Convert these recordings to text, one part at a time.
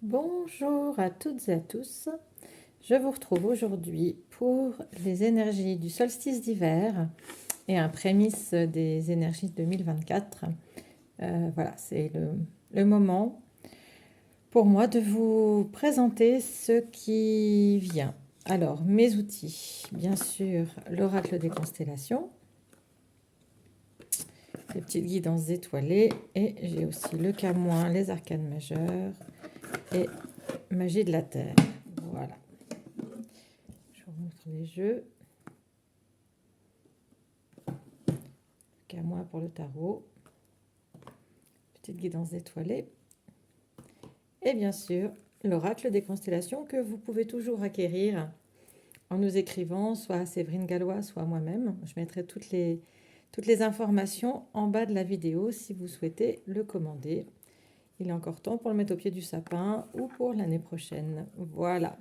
Bonjour à toutes et à tous. Je vous retrouve aujourd'hui pour les énergies du solstice d'hiver et un prémisse des énergies 2024. Voilà, c'est le moment pour moi de vous présenter ce qui vient. Alors, mes outils, bien sûr, l'oracle des constellations, les petites guidances étoilées et j'ai aussi le Camoin, les arcanes majeurs et magie de la Terre. Voilà. Je vous montre les jeux. Camoin pour le tarot. Petite guidance étoilée. Et bien sûr, l'oracle des constellations que vous pouvez toujours acquérir en nous écrivant, soit à Séverine Gallois, soit à moi-même. Je mettrai toutes les informations en bas de la vidéo si vous souhaitez le commander. Il est encore temps pour le mettre au pied du sapin ou pour l'année prochaine. Voilà.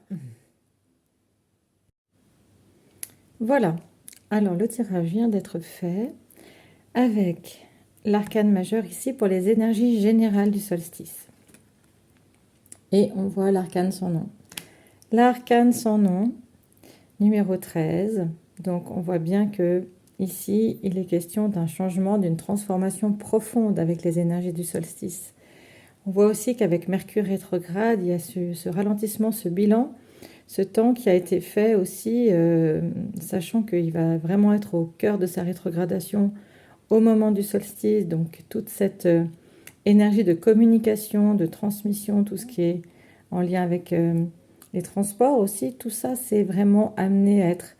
Voilà. Alors, le tirage vient d'être fait avec l'arcane majeur ici pour les énergies générales du solstice. Et on voit l'arcane sans nom. L'arcane sans nom, numéro 13. Donc on voit bien que ici, il est question d'un changement, d'une transformation profonde avec les énergies du solstice. On voit aussi qu'avec Mercure rétrograde, il y a ce ralentissement, ce bilan, ce temps qui a été fait aussi, sachant qu'il va vraiment être au cœur de sa rétrogradation au moment du solstice. Donc toute cette énergie de communication, de transmission, tout ce qui est en lien avec les transports aussi, tout ça, c'est vraiment amené à être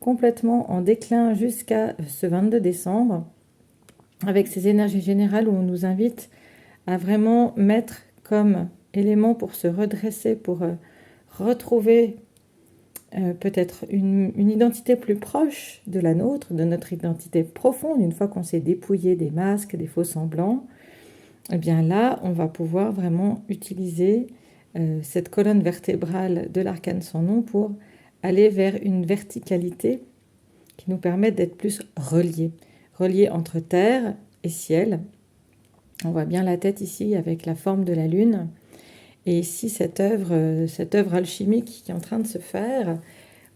complètement en déclin jusqu'à ce 22 décembre, avec ces énergies générales où on nous invite à vraiment mettre comme élément pour se redresser, pour retrouver peut-être une identité plus proche de la nôtre, de notre identité profonde, une fois qu'on s'est dépouillé des masques, des faux semblants. Eh bien là, on va pouvoir vraiment utiliser cette colonne vertébrale de l'arcane sans nom pour aller vers une verticalité qui nous permet d'être plus reliés entre terre et ciel. On voit bien la tête ici avec la forme de la lune. Et ici, cette œuvre alchimique qui est en train de se faire,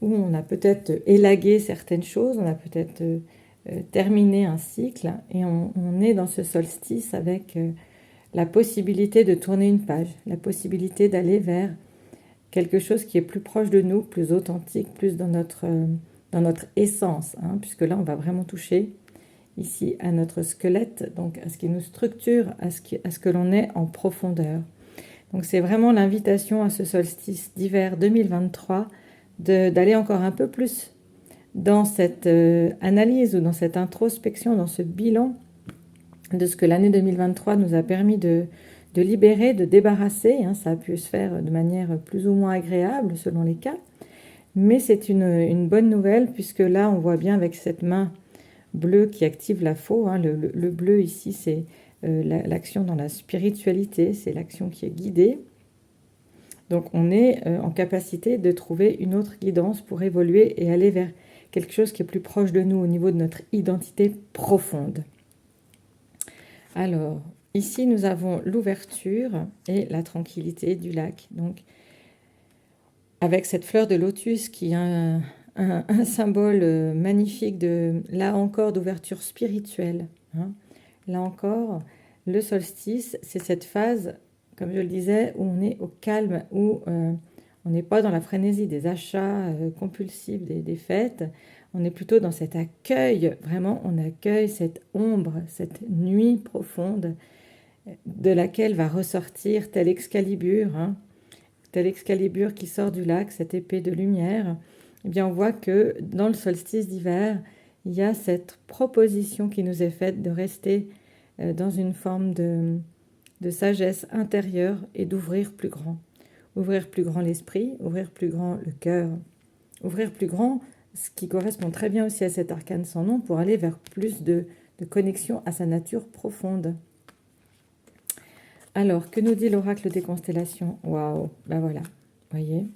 où on a peut-être élagué certaines choses, on a peut-être terminé un cycle, et on est dans ce solstice avec la possibilité de tourner une page, la possibilité d'aller vers quelque chose qui est plus proche de nous, plus authentique, plus dans notre essence, hein, puisque là, on va vraiment toucher ici à notre squelette, donc à ce qui nous structure, à ce que l'on est en profondeur. Donc c'est vraiment l'invitation à ce solstice d'hiver 2023 d'aller encore un peu plus dans cette analyse ou dans cette introspection, dans ce bilan de ce que l'année 2023 nous a permis de libérer, de débarrasser. Hein, ça a pu se faire de manière plus ou moins agréable selon les cas, mais c'est une bonne nouvelle puisque là on voit bien avec cette main bleue qui active la faux, hein, le bleu ici c'est l'action dans la spiritualité, c'est l'action qui est guidée. Donc on est en capacité de trouver une autre guidance pour évoluer et aller vers quelque chose qui est plus proche de nous au niveau de notre identité profonde. Alors, ici nous avons l'ouverture et la tranquillité du lac. Donc, avec cette fleur de lotus qui est un symbole magnifique là encore, d'ouverture spirituelle. Hein. Là encore, le solstice, c'est cette phase, comme je le disais, où on est au calme, où on n'est pas dans la frénésie des achats compulsifs des fêtes. On est plutôt dans cet accueil, vraiment, on accueille cette ombre, cette nuit profonde de laquelle va ressortir tel Excalibur, hein, tel Excalibur qui sort du lac, cette épée de lumière. Eh bien, on voit que dans le solstice d'hiver, il y a cette proposition qui nous est faite de rester dans une forme de sagesse intérieure et d'ouvrir plus grand. Ouvrir plus grand l'esprit, ouvrir plus grand le cœur, ouvrir plus grand, ce qui correspond très bien aussi à cet arcane sans nom, pour aller vers plus de connexion à sa nature profonde. Alors, que nous dit l'oracle des constellations? Waouh, ben voilà, voyez.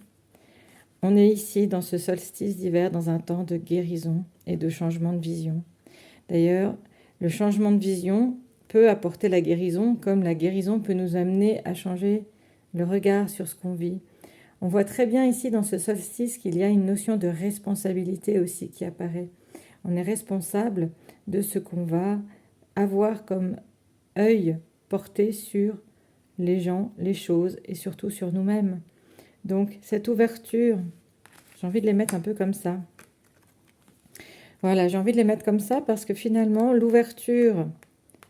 On est ici dans ce solstice d'hiver, dans un temps de guérison et de changement de vision. D'ailleurs, le changement de vision peut apporter la guérison, comme la guérison peut nous amener à changer le regard sur ce qu'on vit. On voit très bien ici dans ce solstice qu'il y a une notion de responsabilité aussi qui apparaît. On est responsable de ce qu'on va avoir comme œil porté sur les gens, les choses et surtout sur nous-mêmes. Donc cette ouverture, j'ai envie de les mettre un peu comme ça. Voilà, j'ai envie de les mettre comme ça parce que finalement, l'ouverture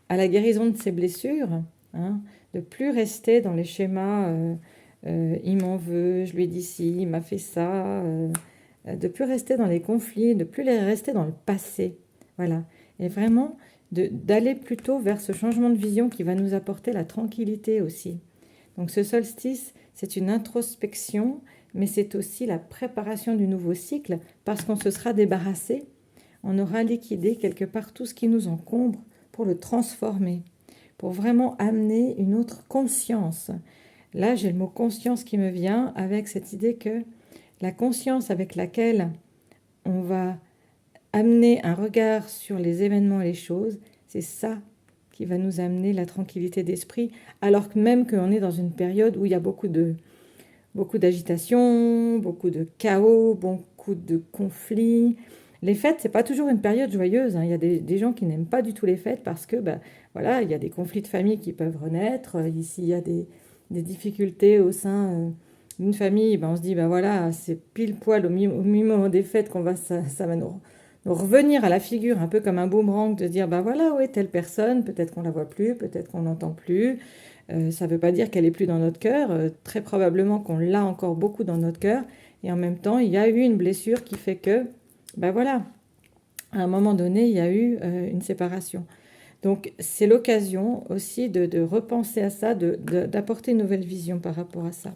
à la guérison de ces blessures, hein, de plus rester dans les schémas il m'en veut, je lui ai dit ci, il m'a fait ça, de plus rester dans les conflits, de plus rester dans le passé. Voilà. Et vraiment d'aller plutôt vers ce changement de vision qui va nous apporter la tranquillité aussi. Donc ce solstice, c'est une introspection, mais c'est aussi la préparation du nouveau cycle parce qu'on se sera débarrassé, on aura liquidé quelque part tout ce qui nous encombre pour le transformer, pour vraiment amener une autre conscience. Là, j'ai le mot conscience qui me vient avec cette idée que la conscience avec laquelle on va amener un regard sur les événements et les choses, c'est ça qui va nous amener la tranquillité d'esprit, alors que même qu'on est dans une période où il y a beaucoup d'agitation, beaucoup de chaos, beaucoup de conflits. Les fêtes, c'est pas toujours une période joyeuse, hein. Il y a des gens qui n'aiment pas du tout les fêtes parce que, voilà, il y a des conflits de famille qui peuvent renaître. Ici, il y a des difficultés au sein d'une famille. On se dit, voilà, c'est pile poil au moment des fêtes qu'on va, ça va nous revenir à la figure, un peu comme un boomerang, de dire, voilà, ouais, telle personne, peut-être qu'on la voit plus, peut-être qu'on n'entend plus. Ça ne veut pas dire qu'elle est plus dans notre cœur. Très probablement qu'on l'a encore beaucoup dans notre cœur. Et en même temps, il y a eu une blessure qui fait que, voilà, à un moment donné, il y a eu une séparation. Donc, c'est l'occasion aussi de repenser à ça, d'apporter une nouvelle vision par rapport à ça.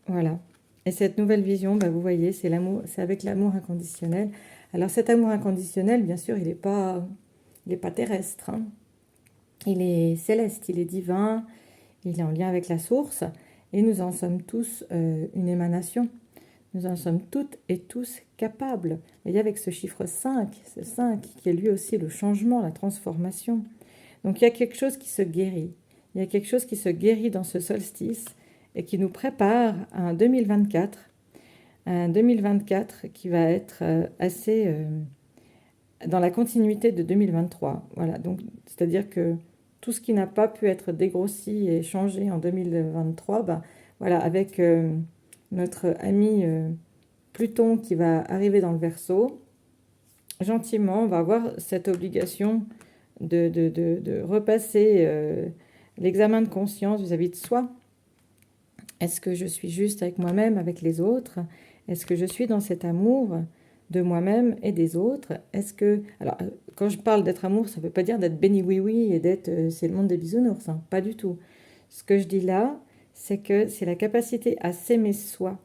Voilà. Et cette nouvelle vision, vous voyez, c'est l'amour, c'est avec l'amour inconditionnel. Alors, cet amour inconditionnel, bien sûr, il n'est pas terrestre, hein. Il est céleste, il est divin, il est en lien avec la source, et nous en sommes tous une émanation. Nous en sommes toutes et tous capables. Vous voyez, avec ce chiffre 5, ce 5 qui est lui aussi le changement, la transformation. Donc il y a quelque chose qui se guérit. Il y a quelque chose qui se guérit dans ce solstice et qui nous prépare à un 2024. Un 2024 qui va être assez dans la continuité de 2023. Voilà, donc c'est-à-dire que tout ce qui n'a pas pu être dégrossi et changé en 2023, voilà, avec notre ami Pluton qui va arriver dans le Verseau, gentiment, on va avoir cette obligation de repasser l'examen de conscience vis-à-vis de soi. Est-ce que je suis juste avec moi-même, avec les autres? Est-ce que je suis dans cet amour de moi-même et des autres? Est-ce que... Alors, quand je parle d'être amour, ça ne veut pas dire d'être béni oui-oui et d'être... c'est le monde des bisounours, hein, pas du tout. Ce que je dis là, c'est que c'est la capacité à s'aimer soi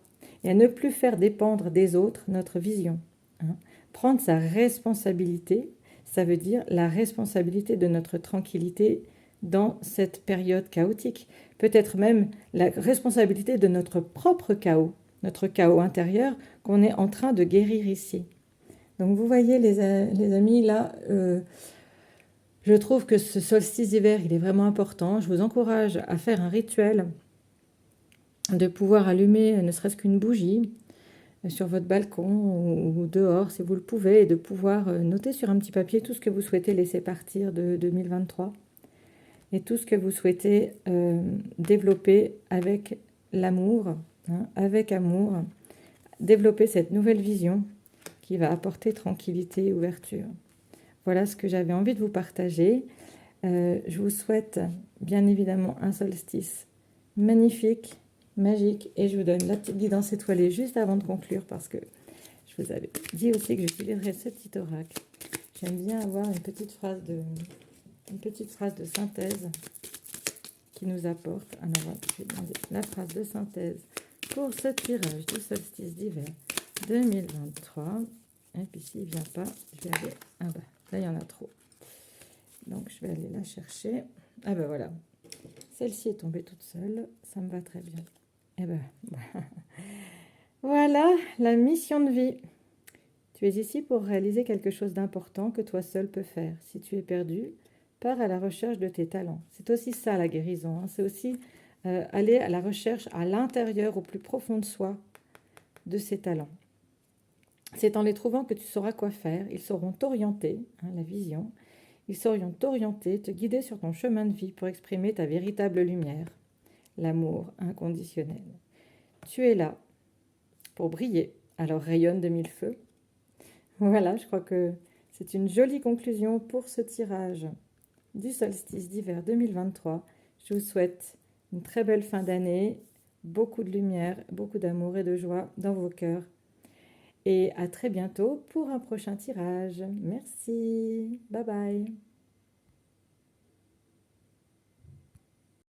et à ne plus faire dépendre des autres notre vision, hein. Prendre sa responsabilité, ça veut dire la responsabilité de notre tranquillité dans cette période chaotique. Peut-être même la responsabilité de notre propre chaos, notre chaos intérieur qu'on est en train de guérir ici. Donc vous voyez les amis, là, je trouve que ce solstice d'hiver, il est vraiment important. Je vous encourage à faire un rituel de pouvoir allumer ne serait-ce qu'une bougie sur votre balcon ou dehors si vous le pouvez, et de pouvoir noter sur un petit papier tout ce que vous souhaitez laisser partir de 2023 et tout ce que vous souhaitez développer avec l'amour, hein, avec amour, développer cette nouvelle vision qui va apporter tranquillité et ouverture. Voilà ce que j'avais envie de vous partager. Je vous souhaite bien évidemment un solstice magnifique, magique, et je vous donne la petite guidance étoilée juste avant de conclure parce que je vous avais dit aussi que j'utiliserais ce petit oracle. J'aime bien avoir une petite phrase de synthèse qui nous apporte. Alors, je vais demander la phrase de synthèse pour ce tirage du solstice d'hiver 2023. Et puis s'il ne vient pas, je vais aller... Ah là il y en a trop. Donc je vais aller la chercher. Ah voilà. Celle-ci est tombée toute seule. Ça me va très bien. Et voilà la mission de vie. Tu es ici pour réaliser quelque chose d'important que toi seul peux faire. Si tu es perdu, pars à la recherche de tes talents. C'est aussi ça la guérison, hein. C'est aussi aller à la recherche à l'intérieur, au plus profond de soi, de ces talents. C'est en les trouvant que tu sauras quoi faire. Ils sauront t'orienter, hein, la vision. Ils sauront t'orienter, te guider sur ton chemin de vie pour exprimer ta véritable lumière, l'amour inconditionnel. Tu es là pour briller, alors rayonne de mille feux. Voilà, je crois que c'est une jolie conclusion pour ce tirage du solstice d'hiver 2023. Je vous souhaite une très belle fin d'année, beaucoup de lumière, beaucoup d'amour et de joie dans vos cœurs. Et à très bientôt pour un prochain tirage. Merci. Bye bye.